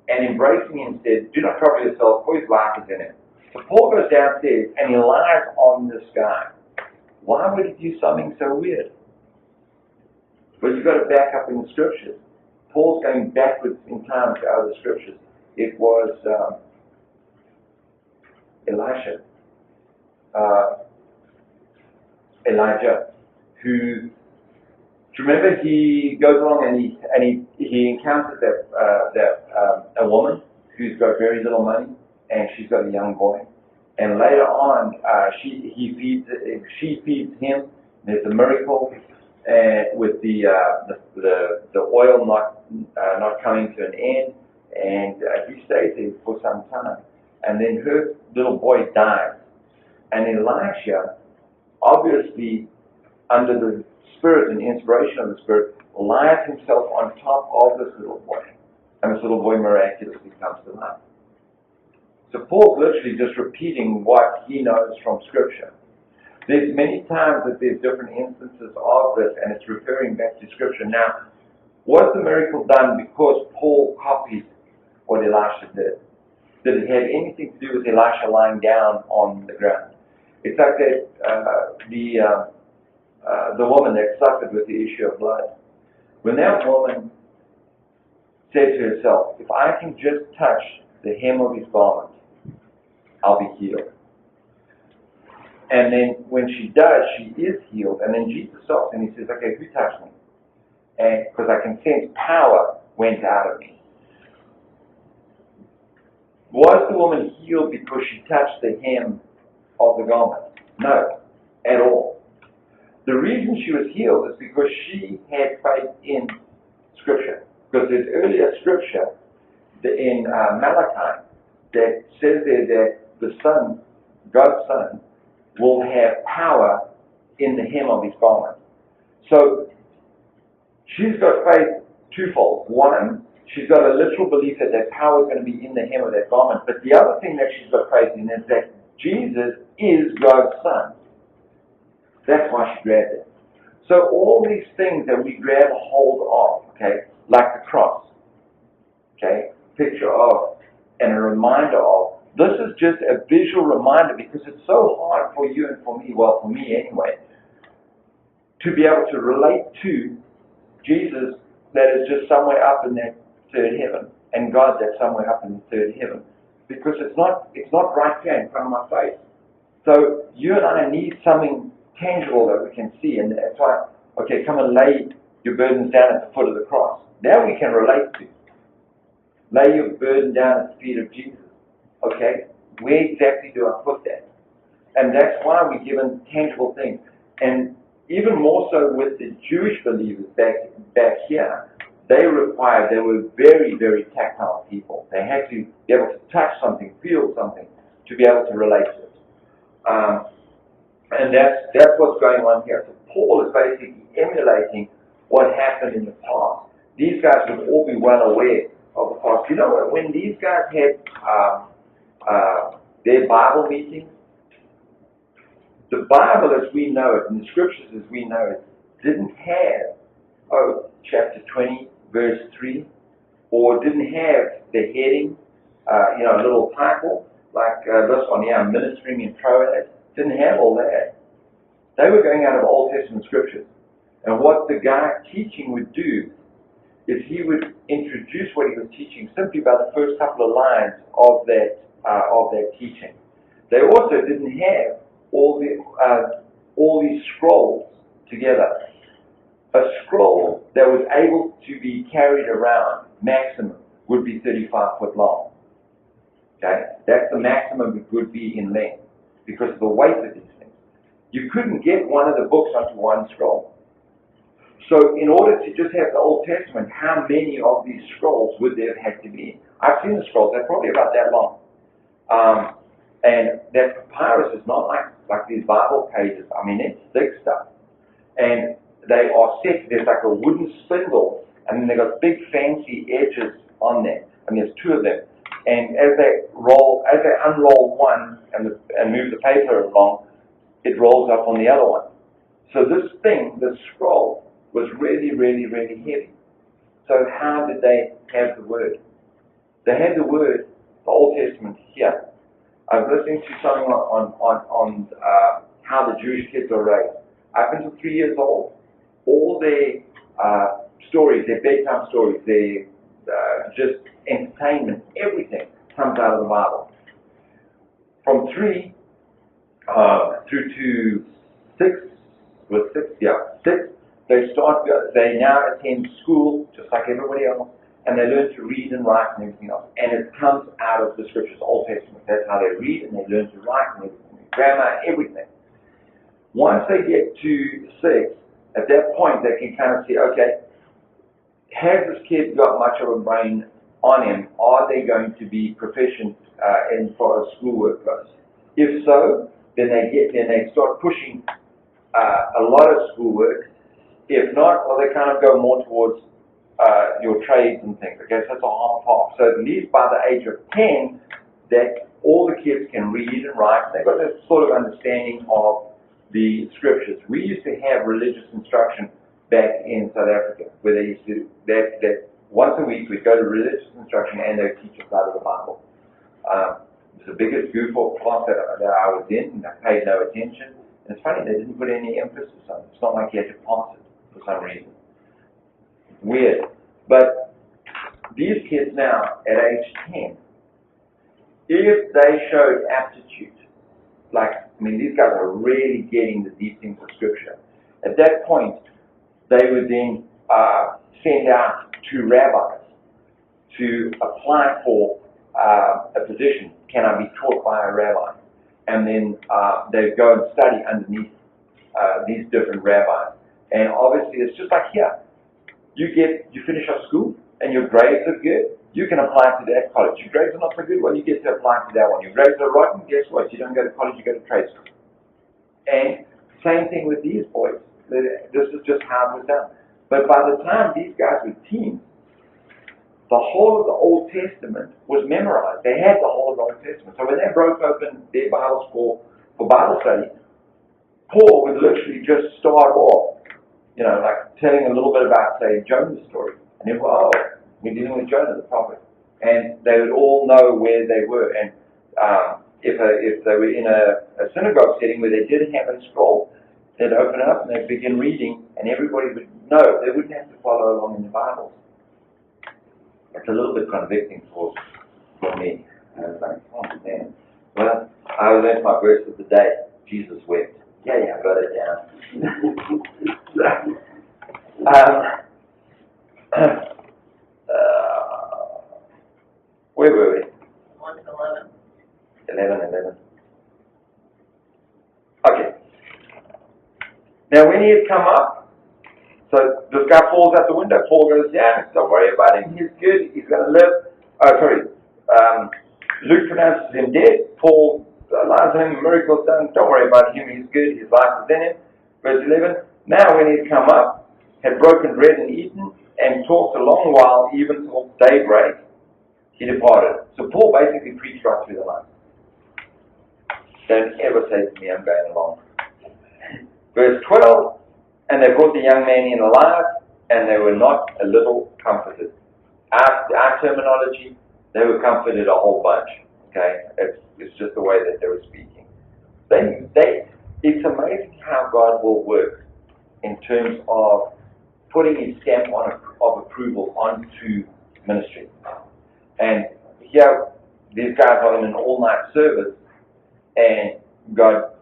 and embracing him said, "Do not trouble yourself, for his life is in him." So Paul goes downstairs and he lies on this guy. Why would he do something so weird? Well, you've got to back up in the scriptures. Paul's going backwards in time to other scriptures. It was Elijah, who, do you remember he goes along and he encounters a woman who's got very little money and she's got a young boy, and later on she feeds him. There's a miracle with the oil not coming to an end, and he stays there for some time, and then her little boy dies, and Elisha, obviously under the Spirit and the inspiration of the Spirit, lies himself on top of this little boy, and this little boy miraculously comes to life. So Paul's literally just repeating what he knows from Scripture. There's many times that there's different instances of this, and it's referring back to Scripture. Now, was the miracle done because Paul copied what Elisha did? Did it have anything to do with Elisha lying down on the ground? It's like that the woman that suffered with the issue of blood. When that woman said to herself, "If I can just touch the hem of his garment, I'll be healed." And then when she does, she is healed. And then Jesus stops and he says, "Okay, who touched me?" And because I can sense power went out of me. Was the woman healed because she touched the hem of the garment? No, at all. The reason she was healed is because she had faith in Scripture. Because there's earlier Scripture in Malachi that says there that the Son, God's Son, will have power in the hem of his garment. So she's got faith twofold. One, she's got a literal belief that that power is going to be in the hem of that garment. But the other thing that she's got faith in is that Jesus is God's Son. That's why she grabbed it. So all these things that we grab hold of, okay, like the cross, okay, picture of and a reminder of, this is just a visual reminder because it's so hard for you and for me, well, for me anyway, to be able to relate to Jesus that is just somewhere up in that third heaven and God that's somewhere up in the third heaven, because it's not right here in front of my face. So you and I need something tangible that we can see, and that's why, okay, come and lay your burdens down at the foot of the cross. Now we can relate to. Lay your burden down at the feet of Jesus. Okay, where exactly do I put that? And that's why we're given tangible things. And even more so with the Jewish believers back here, they were very, very tactile people. They had to be able to touch something, feel something, to be able to relate to it. And that's what's going on here. So Paul is basically emulating what happened in the past. These guys would all be well aware of the past. You know what? When these guys had their Bible meetings, the Bible as we know it, and the Scriptures as we know it, didn't have, chapter 20, verse 3, or didn't have the heading, a little title, like this one here, ministering in Troas. Didn't have all that. They were going out of Old Testament Scriptures. And what the guy teaching would do is he would introduce what he was teaching simply by the first couple of lines of that teaching. They also didn't have all these scrolls together. A scroll that was able to be carried around, maximum, would be 35 foot long. Okay? That's the maximum it would be in length, because of the weight of these things. You couldn't get one of the books onto one scroll. So in order to just have the Old Testament, how many of these scrolls would there have had to be? I've seen the scrolls, they're probably about that long. And that papyrus is not like these Bible pages. I mean, it's thick stuff. And they are set, there's like a wooden spindle, and then they've got big fancy edges on them. And there's two of them. And as they unroll one and move the paper along, it rolls up on the other one. So this scroll, was really, really, really heavy. So how did they have the Word? They had the Word, the Old Testament, here. I was listening to something on how the Jewish kids are raised. Up until 3 years old, all their stories, their bedtime stories, their just entertainment, everything comes out of the Bible. From 3 through to 6, they now attend school just like everybody else, and they learn to read and write and everything else. And it comes out of the scriptures, Old Testament. That's how they read and they learn to write and everything, grammar, everything. Once they get to 6, at that point they can kind of see, okay, has this kid got much of a brain on him? Are they going to be proficient in far as schoolwork goes? If so, then they start pushing a lot of schoolwork. If not, well, they kind of go more towards your trades and things. Okay, so it's a half-half. So at least by the age of 10, that all the kids can read and write. They've got this sort of understanding of the scriptures. We used to have religious instruction back in South Africa, where they used to, that once a week we'd go to religious instruction and they'd teach us out of the Bible. It was the biggest goof-off class that I was in, and I paid no attention. And it's funny, they didn't put any emphasis on it. It's not like you had to pass it for some reason. Weird. But these kids now, at age 10, if they showed aptitude, these guys are really getting the deep things of Scripture. At that point, they would then send out to rabbis to apply for a position. Can I be taught by a rabbi? And then they'd go and study underneath these different rabbis. And obviously, it's just like here. You finish up school, and your grades are good, you can apply to that college. Your grades are not so good, well, you get to apply to that one. Your grades are rotten, guess what? You don't go to college, you go to trade school. And same thing with these boys. This is just how it was done. But by the time these guys were teens, the whole of the Old Testament was memorized. They had the whole of the Old Testament. So when they broke open their Bibles for Bible study, Paul would literally just start off, telling a little bit about, say, Jonah's story. And then, we're dealing with Jonah, the prophet. And they would all know where they were. And if they were in a synagogue setting where they did have a scroll, they'd open it up and they'd begin reading, and everybody would know. They wouldn't have to follow along in the Bible. It's a little bit convicting for me. I was like, oh man. Well, I learned my verse of the day. Jesus wept. Yeah, I got it down. Where were we? 1 to 11. 11. Okay. Now when he had come up, so this guy falls out the window. Paul goes, yeah, don't worry about him. He's good. He's going to live. Luke pronounces him dead. Paul lies on him. Miracles done. Don't worry about him. He's good. His life is in him. Verse 11. Now when he'd come up, had broken bread and eaten, and talked a long while, even till daybreak, he departed. So Paul basically preached right through the night. Don't ever say to me, I'm going along. Verse 12. And they brought the young man in alive, and they were not a little comforted. Our terminology, they were comforted a whole bunch. Okay, it's just the way that they were speaking. It's amazing how God will work in terms of putting his stamp of approval onto ministry. And here, these guys are in an all-night service, and God,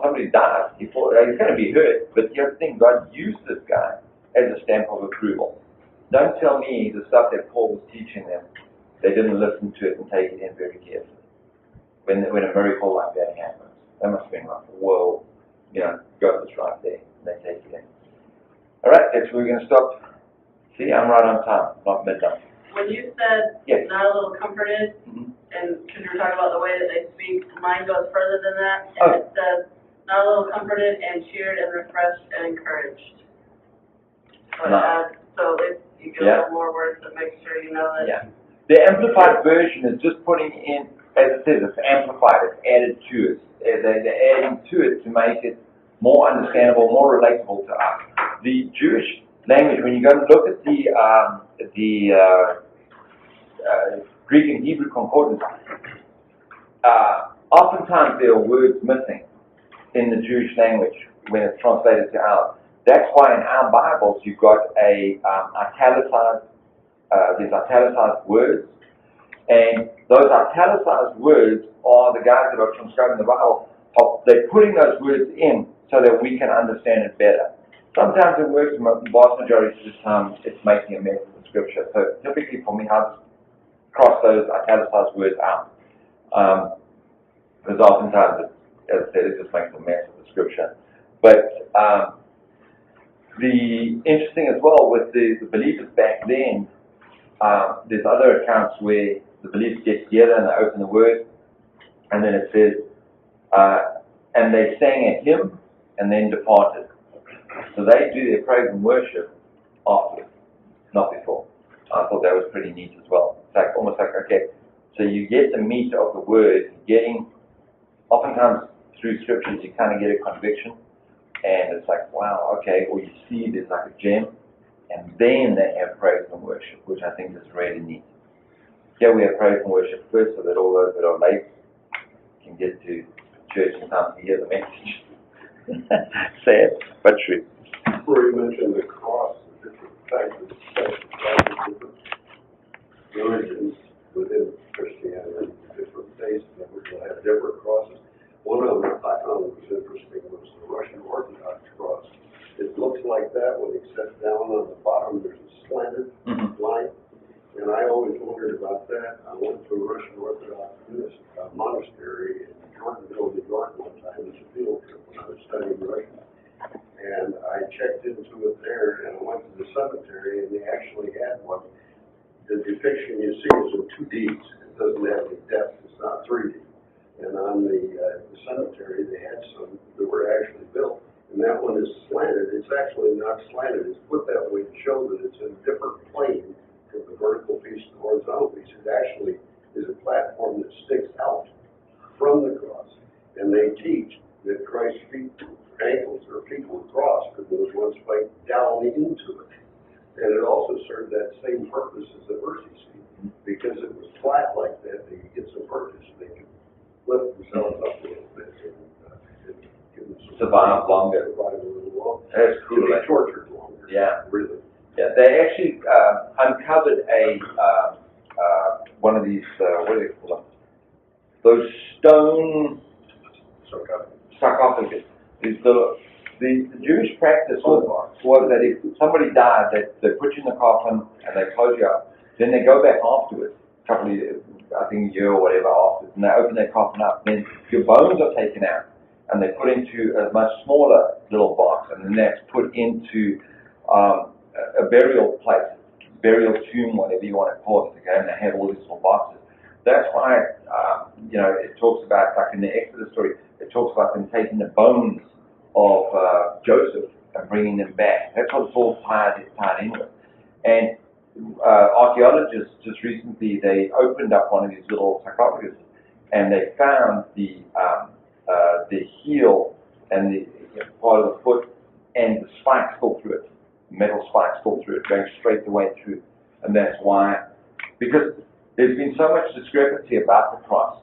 somebody dies. He's going to be hurt, but here's the thing, God used this guy as a stamp of approval. Don't tell me the stuff that Paul was teaching them, they didn't listen to it and take it in very carefully. When a miracle like that happens, they must have been like, whoa, God was right there, and they take it in. All right, that's where we're going to stop. See, I'm right on time, not midnight. When you said Yes. not a little comforted, Mhm. and because you were talking about the way that they speak, mine goes further than that, Oh. and it says, not a little comforted and cheered and refreshed and encouraged. So, Nice. so if you get Yeah. a little more words to make sure you know that. Yeah. The Amplified version is just putting in, as it says, it's amplified, it's added to it. They're adding to it to make it more understandable, more relatable to us. The Jewish language, when you go and look at the Greek and Hebrew concordance, oftentimes there are words missing in the Jewish language when it's translated to ours. That's why in our Bibles you've got a italicized, there's italicized words, and those italicized words are the guys that are transcribing the Bible. They're putting those words in so that we can understand it better. Sometimes it works, the vast majority of the time it's making a mess of the scripture. So typically for me, I'll just cross those italicized words out. Because oftentimes, as I said, it just makes a mess of the scripture. But the interesting as well with the believers back then, there's other accounts where the believers get together and they open the word, and then it says, and they sang a hymn and then departed. So they do their praise and worship afterwards, not before. I thought that was pretty neat as well. It's like almost like, okay, so you get the meat of the word, getting, oftentimes through scriptures you kind of get a conviction, and it's like, wow, okay, or you see there's like a gem, and then they have praise and worship, which I think is really neat. Here we have praise and worship first, so that all those that are late can get to church in time to hear the message. Sad, but true. Before you mentioned the cross, the different types of different religions within Christianity, different faiths that will have different crosses. One of them I found was interesting was the Russian Orthodox cross. It looks like that when it sets down on the bottom, there's a slanted line. And I always wondered about that. I went to a Russian Orthodox monastery in Jordanville, New York one time as a field trip when I was studying Russian. And I checked into it there, and I went to the cemetery, and they actually had one. The depiction you see is in 2D. It doesn't have any depth. It's not 3D. And on the cemetery, they had some that were actually built. And that one is slanted. It's actually not slanted. It's put that way to show that it's in a different plane from the vertical piece to the horizontal piece. It actually is a platform that sticks out from the cross. And they teach that Christ's feet, ankles, or feet were crossed because there was one spike down into it. And it also served that same purpose as the mercy seat. Because it was flat like that, they could get some purchase. They could lift themselves up a little bit and give them some Survive longer. Survive a little longer. That's cool. To be tortured longer. Yeah. Really. Yeah, they actually uncovered one of these, what do they call them? Those stone sarcophagus. These little, the Jewish practice was that if somebody died, they put you in the coffin and they close you up. Then they go back afterwards, a couple of years, I think a year or whatever afterwards, and they open their coffin up. Then your bones are taken out and they put into a much smaller little box, and then that's put into a burial place, burial tomb, whatever you want to call it, okay, and they have all these little boxes. That's why, it talks about, like in the Exodus story, it talks about them taking the bones of Joseph and bringing them back. That's what it's all tied in with. And archaeologists just recently, they opened up one of these little sarcophaguses, and they found the heel and the part of the foot and the spikes still through it. Metal spikes still through it, going straight the way through. And that's why, because there's been so much discrepancy about the cross,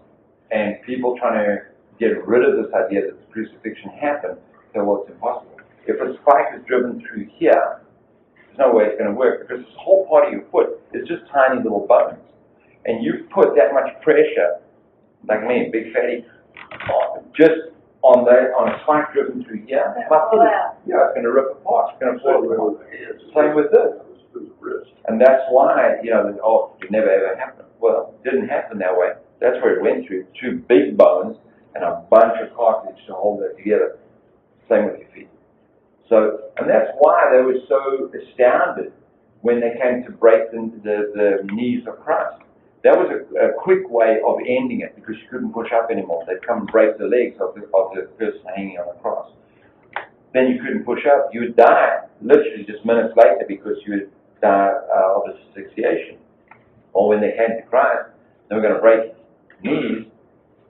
and people trying to get rid of this idea that the crucifixion happened, so well, it's impossible. If a spike is driven through here, there's no way it's going to work, because this whole part of your foot is just tiny little bones. And you've put that much pressure, like me, big fatty, just on a spike driven through here, my foot it's going to rip apart. It's going to fall apart. Same with this. And that's why, it never ever happened. Well, it didn't happen that way. That's where it went through. 2 big bones and a bunch of cartilage to hold it together. Same with your feet. So, and that's why they were so astounded when they came to break the knees of Christ. That was a quick way of ending it, because you couldn't push up anymore. They'd come and break the legs of the person hanging on the cross. Then you couldn't push up. You would die literally just minutes later, because you would die of asphyxiation. Or when they came to Christ, they were going to break his knees,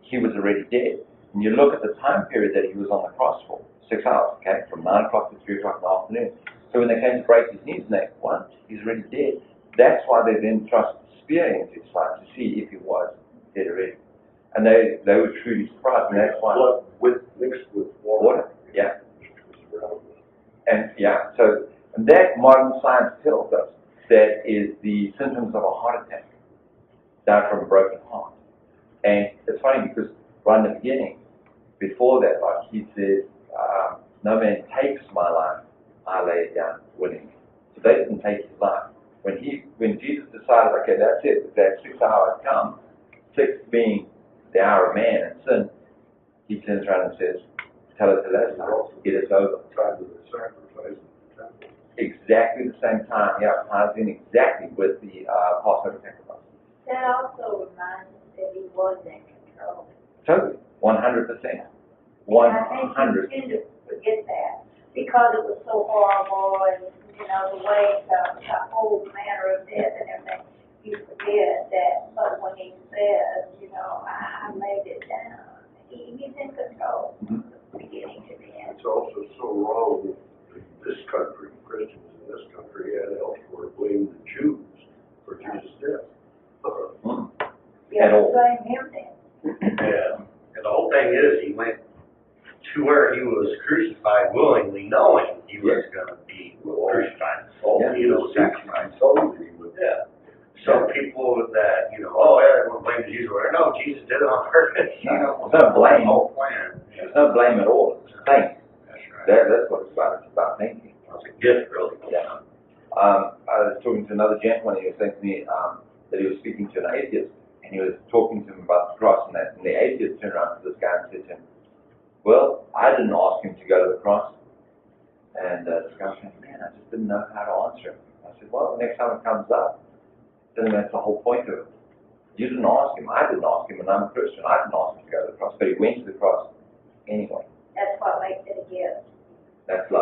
he was already dead. And you look at the time period that he was on the cross for, 6 hours, okay, from 9 o'clock to 3 o'clock in the afternoon. So when they came to break his knees, and they, what? He's already dead. That's why they then thrust a spear into his side to see if he was dead already. And they were truly surprised, and that's why. Blood mixed with water. Yeah. And yeah, so and that modern science tells us that is the symptoms of a heart attack, down from a broken heart. And it's funny because right in the beginning, before that, like he says, no man takes my life, I lay it down willingly. So they didn't take his life. When Jesus decided, okay, that's it, that 6 hours come, 6 being the hour of man and sin, he turns around and says, tell it to Lazarus, it is over. Time of the sacrifice in the temple. Exactly the same time, yeah, ties in exactly with the Passover sacrifice. That also reminds us that he was in control. Totally, 100%. And I think we tend to forget that, because it was so horrible, and, you know, the way, the whole manner of death and everything, you forget that, but when he says, you know, I laid it down, he's in control, from the beginning to the end. It's also so wrong in this country, Christians in this country and elsewhere blame the Jews for Jesus' death. At all. Blame him then. Yeah, and the whole thing is, he went to where he was crucified willingly, knowing he was going to be crucified. Yeah. You know, sacrificed. Told me he would. Yeah. Some people that, you know, oh yeah, they want to blame the Jews or whatever. No, Jesus did it on purpose. You know, There's no blame. The whole plan. There's no blame at all. It's thanks. That's right. That's what it's about. It's about thinking. That's a gift, really. Yeah. I was talking to another gentleman. He was saying to me that he was speaking to an atheist, and he was talking to him about the cross and that. And the atheist turned around to this guy and said to him, well, I didn't ask him to go to the cross. And this guy was saying, man, I just didn't know how to answer him. I said, well, the next time it comes up, then that's the whole point of it. You didn't ask him, I didn't ask him, and I'm a Christian. I didn't ask him to go to the cross, but he went to the cross anyway. That's what makes it a gift. That's love.